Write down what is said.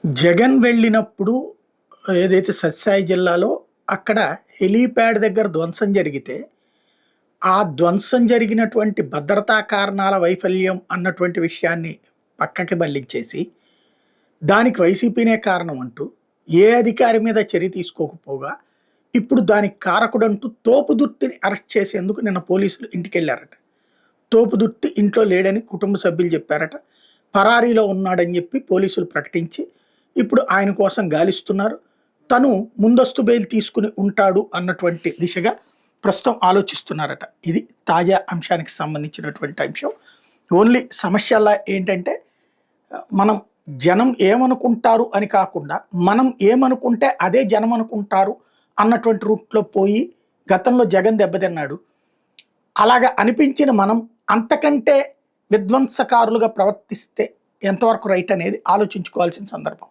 జగన్ వెళ్ళినప్పుడు ఏదైతే సత్యసాయి జిల్లాలో అక్కడ హెలీప్యాడ్ దగ్గర ధ్వంసం జరిగితే, ఆ ధ్వంసం జరిగినటువంటి భద్రతా కారణాల వైఫల్యం అన్నటువంటి విషయాన్ని పక్కకి మళ్ళించేసి, దానికి వైసీపీనే కారణం అంటూ, ఏ అధికారి మీద చర్య తీసుకోకపోగా, ఇప్పుడు దానికి కారకుడంటూ తోపుదుర్తిని అరెస్ట్ చేసేందుకు నిన్న పోలీసులు ఇంటికెళ్లారట. తోపుదుర్తి ఇంట్లో లేడని కుటుంబ సభ్యులు చెప్పారట. పరారీలో ఉన్నాడని చెప్పి పోలీసులు ప్రకటించి, ఇప్పుడు ఆయన కోసం గాలిస్తున్నారు. తను ముందస్తు బెయిల్ తీసుకుని ఉంటాడు అన్నటువంటి దిశగా ప్రస్తుతం ఆలోచిస్తున్నారట. ఇది తాజా అంశానికి సంబంధించినటువంటి అంశం. ఓన్లీ సమస్యలా ఏంటంటే, మనం జనం ఏమనుకుంటారు అని కాకుండా, మనం ఏమనుకుంటే అదే జనం అనుకుంటారు అన్నటువంటి రూట్లో పోయి గతంలో జగన్ దెబ్బతిన్నాడు. అలాగా అనిపించిన మనం అంతకంటే విధ్వంసకారులుగా ప్రవర్తిస్తే ఎంతవరకు రైట్ అనేది ఆలోచించుకోవాల్సిన సందర్భం.